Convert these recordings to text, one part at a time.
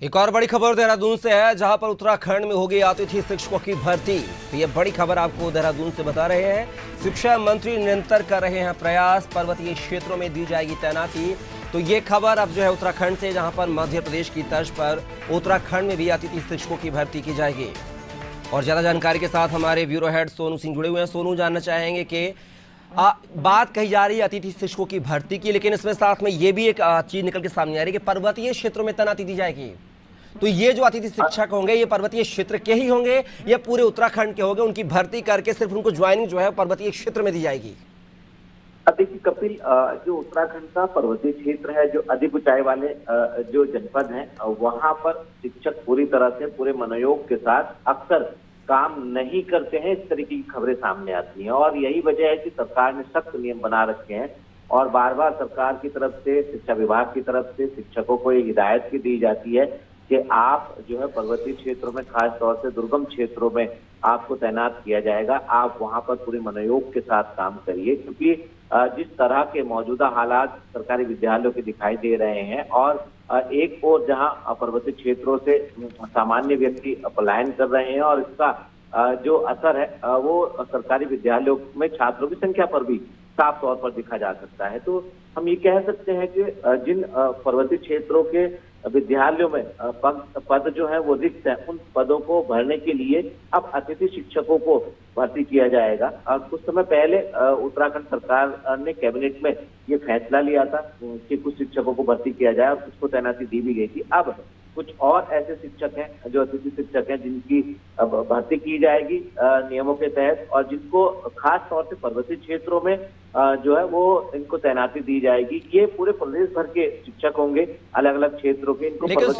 एक और बड़ी खबर देहरादून से है, जहां पर उत्तराखंड में होगी अतिथि शिक्षकों की भर्ती। तो ये बड़ी खबर आपको देहरादून से बता रहे हैं। शिक्षा मंत्री निरंतर कर रहे हैं प्रयास, पर्वतीय क्षेत्रों में दी जाएगी तैनाती। तो ये खबर अब जो है उत्तराखंड से, जहां पर मध्य प्रदेश की तर्ज पर उत्तराखंड में भी अतिथि शिक्षकों की भर्ती की जाएगी। और ज्यादा जानकारी के साथ हमारे ब्यूरो हेड सोनू सिंह जुड़े हुए हैं। सोनू, जानना चाहेंगे कि बात कही जा रही है अतिथि शिक्षकों की भर्ती की, लेकिन इसमें साथ में ये भी एक चीज निकल के सामने आ रही है कि पर्वतीय क्षेत्रों में तैनाती दी जाएगी। तो ये जो अतिथि शिक्षक होंगे, ये पर्वतीय क्षेत्र के ही होंगे या पूरे उत्तराखंड के होंगे? उनकी भर्ती करके सिर्फ उनको ज्वाइनिंग जो है पर्वतीय क्षेत्र में दी जाएगी? देखिए कपिल, जो उत्तराखंड का पर्वतीय क्षेत्र है, जो अधिक ऊंचाई वाले जो जनपद हैं, वहां पर शिक्षक पूरी तरह से पूरे मनोयोग के साथ अक्सर काम नहीं करते हैं। इस तरीके की खबरें सामने आती हैं और यही वजह है कि सरकार ने सख्त नियम बना रखे हैं और बार बार सरकार की तरफ से, शिक्षा विभाग की तरफ से शिक्षकों को ये हिदायत भी दी जाती है कि आप जो है पर्वतीय क्षेत्रों में, खास तौर से दुर्गम क्षेत्रों में आपको तैनात किया जाएगा। आप वहां पर पूरे मनोयोग के साथ काम करिए, क्योंकि जिस तरह के मौजूदा हालात सरकारी विद्यालयों के दिखाई दे रहे हैं और एक और जहां पर्वतीय क्षेत्रों से सामान्य व्यक्ति पलायन कर रहे हैं और इसका जो असर है वो सरकारी विद्यालयों में छात्रों की संख्या पर भी साफ तौर पर दिखा जा सकता है। तो हम ये कह सकते हैं कि जिन पर्वतीय क्षेत्रों के विद्यालयों में पद जो है वो रिक्त है, उन पदों को भरने के लिए अब अतिथि शिक्षकों को भर्ती किया जाएगा। कुछ समय पहले उत्तराखंड सरकार ने कैबिनेट में ये फैसला लिया था कि कुछ शिक्षकों को भर्ती किया जाए और कुछ को तैनाती दी भी गई थी। अब कुछ और ऐसे शिक्षक हैं जो अतिथि शिक्षक हैं, जिनकी भर्ती की जाएगी नियमों के तहत और जिनको खास तौर से पर्वतीय क्षेत्रों में जो है वो इनको तैनाती दी जाएगी। ये पूरे प्रदेश भर के शिक्षक होंगे, अलग अलग क्षेत्रों के। इनको लेकिन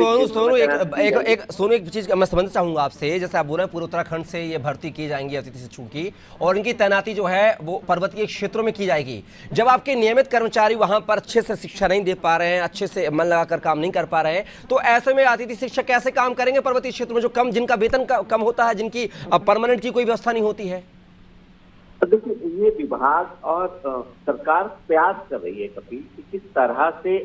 सोनू एक चीज मैं समझना चाहूंगा आपसे। जैसे आप बोल रहे हैं पूरे उत्तराखंड से ये भर्ती की जाएंगी अतिथि शिक्षकों की और इनकी तैनाती जो है वो पर्वतीय क्षेत्रों में की जाएगी। जब आपके नियमित कर्मचारी वहां पर अच्छे से शिक्षा नहीं दे पा रहे हैं, अच्छे से मन लगाकर काम नहीं कर पा रहे हैं, तो ऐसे में अतिथि शिक्षक कैसे काम करेंगे पर्वतीय क्षेत्र में, जो जिनका वेतन कम होता है, जिनकी परमानेंट की कोई व्यवस्था नहीं होती है? देखिए, ये विभाग और सरकार प्रयास कर रही है कपिल कि किस तरह से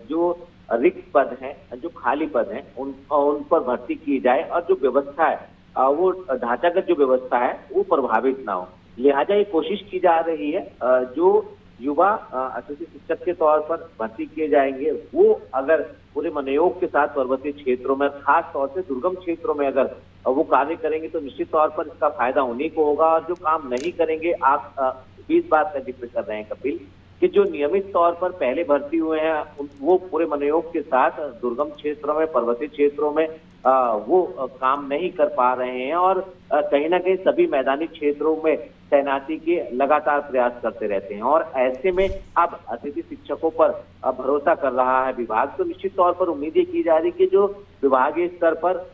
जो रिक्त पद हैं, जो खाली पद हैं, उन पर भर्ती की जाए और जो व्यवस्था है वो ढांचागत जो व्यवस्था है वो प्रभावित ना हो। लिहाजा ये कोशिश की जा रही है जो युवा अतिथि शिक्षक के तौर पर भर्ती किए जाएंगे, वो अगर पूरे मनोयोग के साथ पर्वतीय क्षेत्रों में, खास तौर से दुर्गम क्षेत्रों में अगर वो कार्य करेंगे तो निश्चित तौर पर इसका फायदा उन्हीं को होगा। और जो काम नहीं करेंगे, आप इस बात का जिक्र कर रहे हैं कपिल कि जो नियमित तौर पर पहले भर्ती हुए हैं वो पूरे मनोयोग के साथ दुर्गम क्षेत्रों में, पर्वतीय क्षेत्रों में वो काम नहीं कर पा रहे हैं और कहीं ना कहीं सभी मैदानी क्षेत्रों में तैनाती के लगातार प्रयास करते रहते हैं। और ऐसे में अब अतिथि शिक्षकों पर भरोसा कर रहा है विभाग। तो निश्चित तौर पर उम्मीद ये की जा रही कि जो विभागीय स्तर पर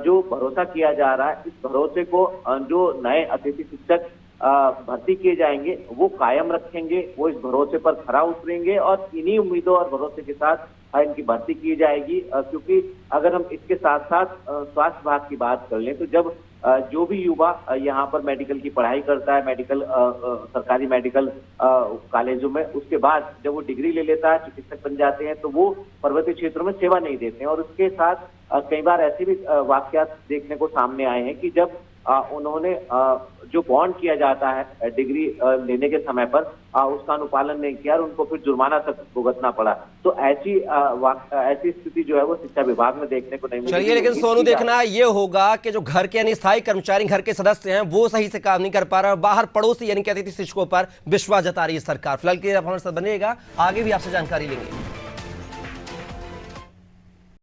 जो भरोसा किया जा रहा है, इस भरोसे को जो नए अतिथि शिक्षक भर्ती किए जाएंगे वो कायम रखेंगे, वो इस भरोसे पर खरा उतरेंगे और इन्हीं उम्मीदों और भरोसे के साथ इनकी भर्ती की जाएगी। क्योंकि अगर हम इसके साथ साथ स्वास्थ्य विभाग की बात कर लें तो जब जो भी युवा यहाँ पर मेडिकल की पढ़ाई करता है, सरकारी मेडिकल कॉलेजों में, उसके बाद जब वो डिग्री ले लेता है, चिकित्सक बन जाते हैं, तो वो पर्वतीय क्षेत्रों में सेवा नहीं देते हैं। और उसके साथ कई बार ऐसे भी वाकयात देखने को सामने आए हैं कि जब उन्होंने जो बॉन्ड किया जाता है डिग्री लेने के समय पर उसका अनुपालन नहीं किया और उनको फिर जुर्माना तक भुगतना पड़ा। तो ऐसी स्थिति जो है वो शिक्षा विभाग में देखने को नहीं मिली। चलिए, लेकिन सोनू, देखना ये होगा कि जो घर के यानी स्थायी कर्मचारी, घर के सदस्य हैं, वो सही से काम नहीं कर पा रहे, बाहर पड़ोसी यानी कि अतिथि शिक्षकों पर विश्वास जता रही है सरकार। फिलहाल के लिए आप हमारे साथ बनिएगा, आगे भी आपसे जानकारी लेंगे।